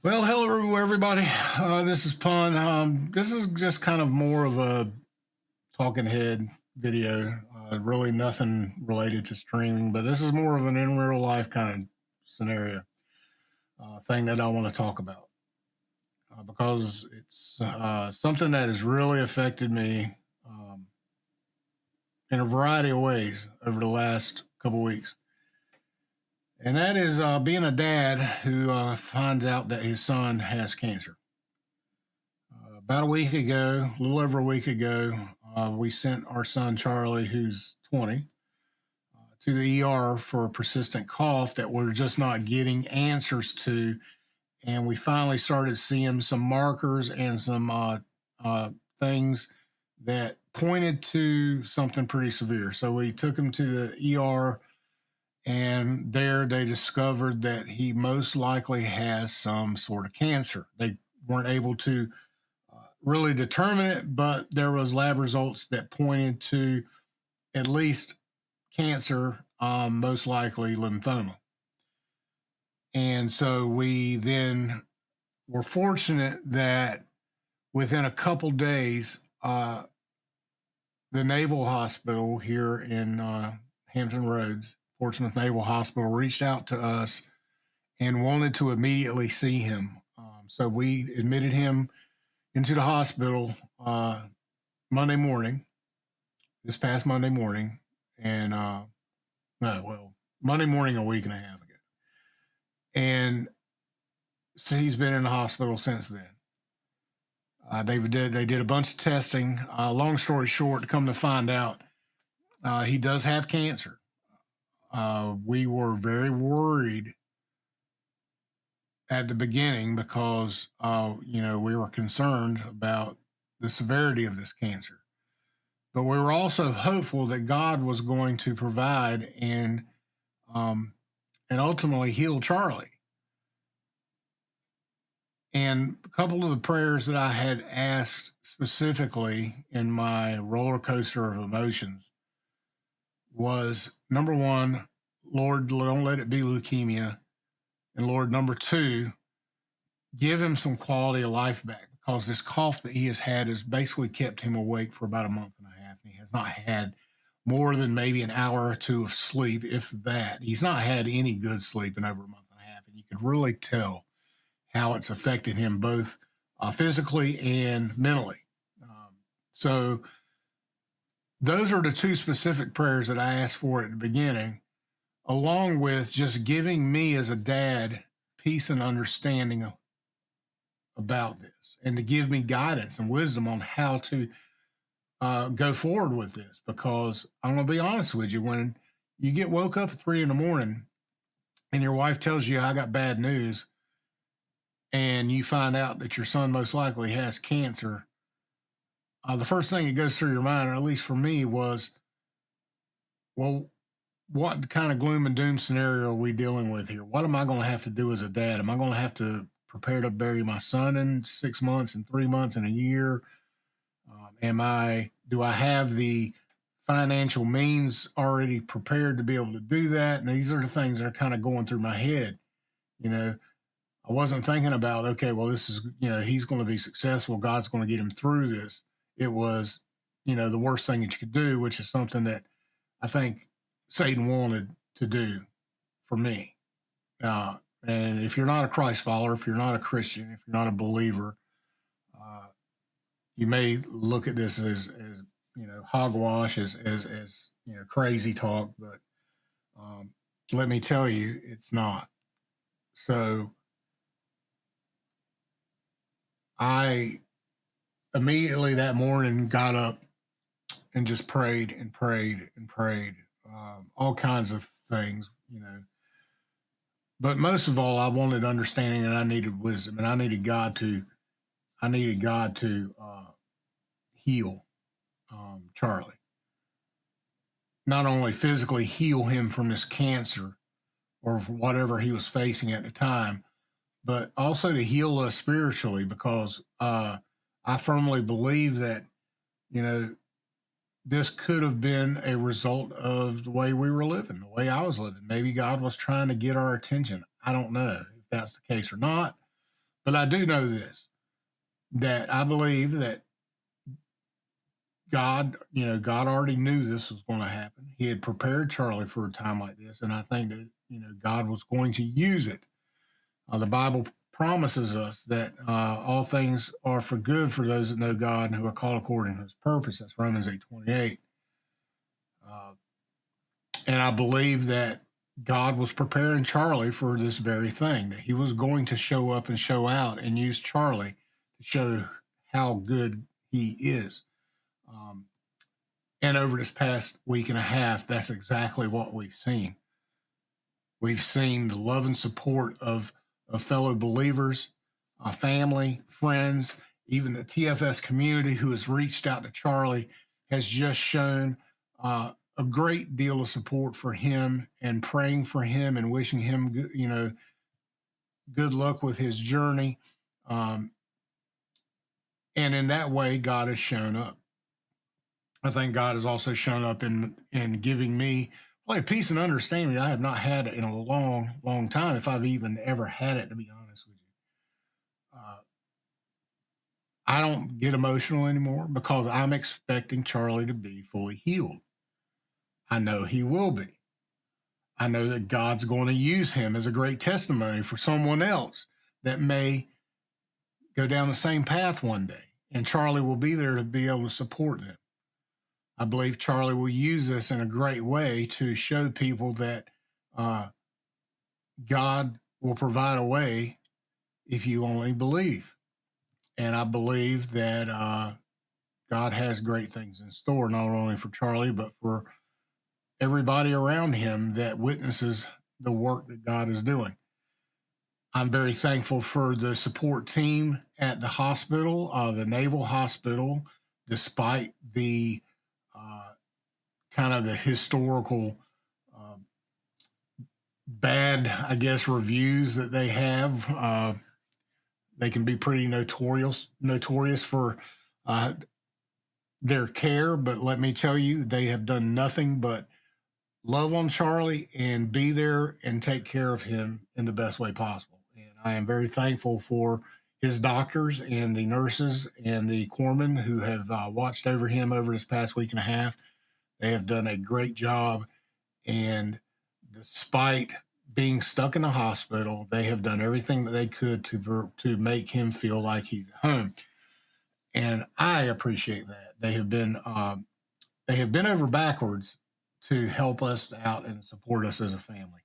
Well, hello everybody. This is Pun. This is just kind of more of a talking head video. Really nothing related to streaming, but this is more of an in real life kind of scenario thing that I want to talk about because it's something that has really affected me in a variety of ways over the last couple weeks. And that is being a dad who finds out that his son has cancer. About a week ago, a little over a week ago, we sent our son Charlie, who's 20, to the ER for a persistent cough that we're just not getting answers to. And we finally started seeing some markers and some things that pointed to something pretty severe. So we took him to the ER, and there they discovered that he most likely has some sort of cancer. They weren't able to really determine it, but there was lab results that pointed to at least cancer, most likely lymphoma. And so we then were fortunate that within a couple days, the Naval Hospital here in Hampton Roads, Portsmouth Naval Hospital, reached out to us and wanted to immediately see him. So we admitted him into the hospital Monday morning, this past Monday morning, and Monday morning a week and a half ago. And so he's been in the hospital since then. They did a bunch of testing. Long story short, to come to find out, he does have cancer. We were very worried at the beginning because we were concerned about the severity of this cancer. But we were also hopeful that God was going to provide and ultimately heal Charlie. And a couple of the prayers that I had asked specifically in my roller coaster of emotions was, number one, Lord, don't let it be leukemia. And Lord, number two, give him some quality of life back, because this cough that he has had has basically kept him awake for about a month and a half. And he has not had more than maybe an hour or two of sleep, if that. He's not had any good sleep in over a month and a half. And you could really tell how it's affected him both physically and mentally. So those are the two specific prayers that I asked for at the beginning, along with just giving me as a dad peace and understanding about this, and to give me guidance and wisdom on how to go forward with this. Because I'm going to be honest with you, when you get woke up at 3 a.m. and your wife tells you, I got bad news, and you find out that your son most likely has cancer, the first thing that goes through your mind, or at least for me, was, well, what kind of gloom and doom scenario are we dealing with here? What am I going to have to do as a dad? Am I going to have to prepare to bury my son in 6 months and 3 months and a year? Do I have the financial means already prepared to be able to do that? And these are the things that are kind of going through my head. I wasn't thinking about, okay, well, this is, he's going to be successful. God's going to get him through this. It was, the worst thing that you could do, which is something that I think Satan wanted to do for me. And if you're not a Christ follower, if you're not a Christian, if you're not a believer, you may look at this as hogwash, as crazy talk, but let me tell you, it's not. So I immediately that morning got up and just prayed and prayed and prayed, all kinds of things, But most of all, I wanted understanding, and I needed wisdom, and I needed God to heal Charlie. Not only physically heal him from this cancer or whatever he was facing at the time, but also to heal us spiritually, because I firmly believe that, this could have been a result of the way we were living, the way I was living. Maybe God was trying to get our attention. I don't know if that's the case or not, But I do know this, that I believe that God already knew this was going to happen. He had prepared Charlie for a time like this. And I think that, God was going to use it. The Bible promises us that all things are for good for those that know God and who are called according to his purpose. That's Romans 8:28. And I believe that God was preparing Charlie for this very thing, that he was going to show up and show out and use Charlie to show how good he is. And over this past week and a half, that's exactly what we've seen. We've seen the love and support of fellow believers, family, friends, even the TFS community who has reached out to Charlie has just shown a great deal of support for him and praying for him and wishing him, good luck with his journey. And in that way, God has shown up. I think God has also shown up in giving me probably peace and understanding I have not had it in a long, long time, if I've even ever had it, to be honest with you. I don't get emotional anymore because I'm expecting Charlie to be fully healed. I know he will be. I know that God's going to use him as a great testimony for someone else that may go down the same path one day, and Charlie will be there to be able to support them. I believe Charlie will use this in a great way to show people that God will provide a way if you only believe. And I believe that God has great things in store, not only for Charlie, but for everybody around him that witnesses the work that God is doing. I'm very thankful for the support team at the hospital, the Naval Hospital, despite the kind of the historical bad, I guess, reviews that they have. They can be pretty notorious for their care, but let me tell you, they have done nothing but love on Charlie and be there and take care of him in the best way possible. And I am very thankful for his doctors and the nurses and the corpsmen who have watched over him over this past week and a half. They have done a great job. And despite being stuck in the hospital, they have done everything that they could to make him feel like he's at home. And I appreciate that. They have been over backwards to help us out and support us as a family.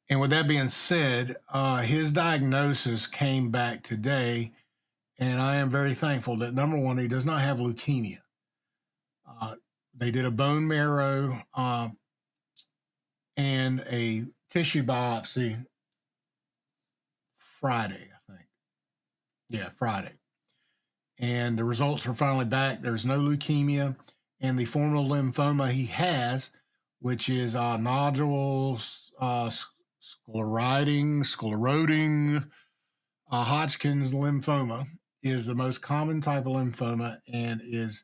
And with that being said, his diagnosis came back today, and I am very thankful that, number one, he does not have leukemia. They did a bone marrow and a tissue biopsy Friday, I think. Yeah, Friday. And the results are finally back. There's no leukemia. And the form of lymphoma he has, which is nodules, scleroting, Hodgkin's lymphoma, is the most common type of lymphoma, and is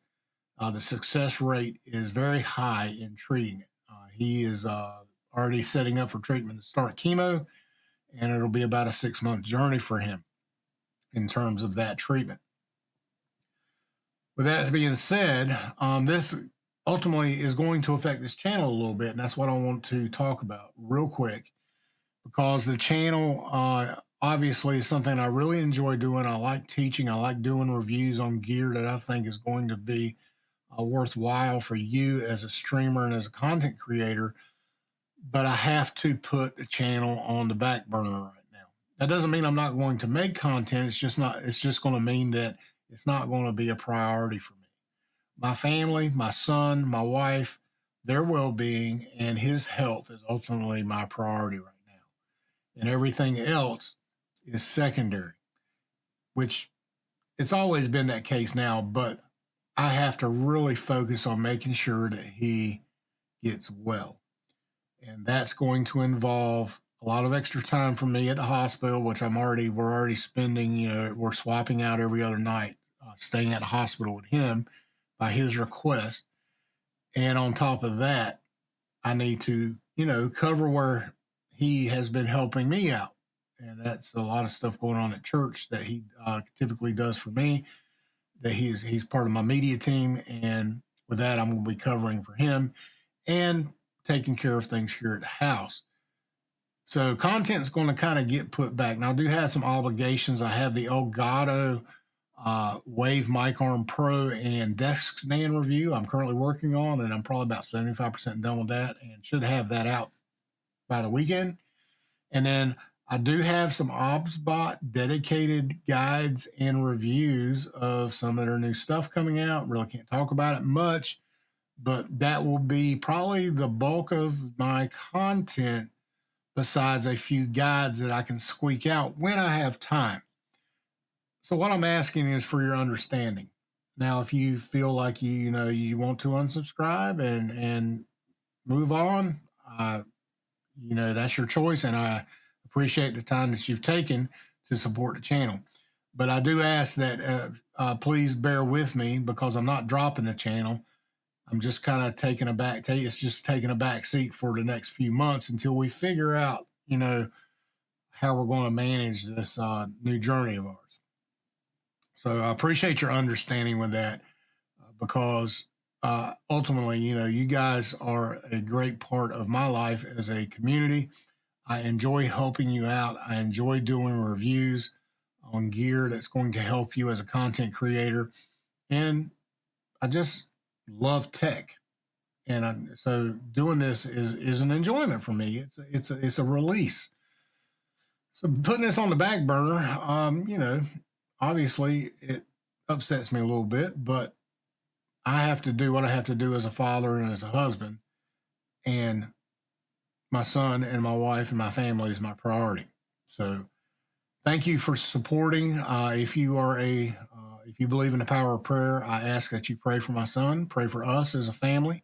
the success rate is very high in treating it. He is already setting up for treatment to start chemo, and it'll be about a 6-month journey for him in terms of that treatment. With that being said, this ultimately is going to affect this channel a little bit, and that's what I want to talk about real quick, because the channel obviously is something I really enjoy doing. I like teaching. I like doing reviews on gear that I think is going to be worthwhile for you as a streamer and as a content creator, but I have to put the channel on the back burner right now. That doesn't mean I'm not going to make content. It's just going to mean that it's not going to be a priority for me. My family, my son, my wife, their well-being and his health is ultimately my priority right now. And everything else is secondary, which it's always been that case now, but I have to really focus on making sure that he gets well. And that's going to involve a lot of extra time for me at the hospital, which we're already spending, we're swapping out every other night, staying at the hospital with him by his request. And on top of that, I need to, cover where he has been helping me out and that's a lot of stuff going on at church that he typically does for me. That he's part of my media team, and with that, I'm going to be covering for him and taking care of things here at the house. So content's going to kind of get put back. Now, I do have some obligations. I have the Elgato Wave Mic Arm Pro and desk stand review I'm currently working on, and I'm probably about 75% done with that and should have that out by the weekend. And then I do have some OBSBot dedicated guides and reviews of some of their new stuff coming out. Really can't talk about it much, but that will be probably the bulk of my content, besides a few guides that I can squeak out when I have time. So what I'm asking is for your understanding. Now, if you feel like you want to unsubscribe and move on, that's your choice, and I appreciate the time that you've taken to support the channel. But I do ask that please bear with me, because I'm not dropping the channel. I'm just kind of taking a back seat for the next few months until we figure out, how we're going to manage this new journey of ours. So I appreciate your understanding with that, because ultimately, you guys are a great part of my life as a community. I enjoy helping you out. I enjoy doing reviews on gear that's going to help you as a content creator. And I just love tech. And so doing this is an enjoyment for me. It's a release. So putting this on the back burner, obviously it upsets me a little bit, but I have to do what I have to do as a father and as a husband. And my son and my wife and my family is my priority. So thank you for supporting. If you believe in the power of prayer, I ask that you pray for my son, pray for us as a family.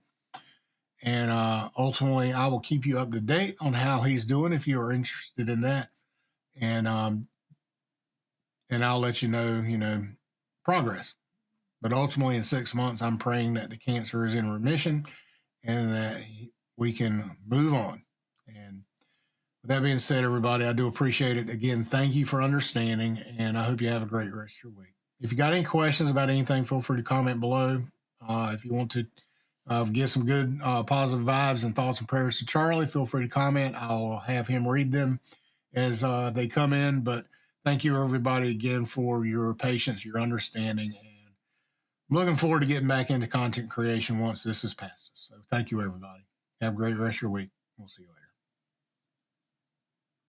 And ultimately, I will keep you up to date on how he's doing if you are interested in that. And I'll let you know, progress. But ultimately, in 6 months, I'm praying that the cancer is in remission and that we can move on. And with that being said, everybody, I do appreciate it. Again, thank you for understanding, and I hope you have a great rest of your week. If you got any questions about anything, feel free to comment below. If you want to give some good positive vibes and thoughts and prayers to Charlie, feel free to comment. I'll have him read them as they come in. But thank you, everybody, again, for your patience, your understanding, and I'm looking forward to getting back into content creation once this is past us. So thank you, everybody. Have a great rest of your week. We'll see you later.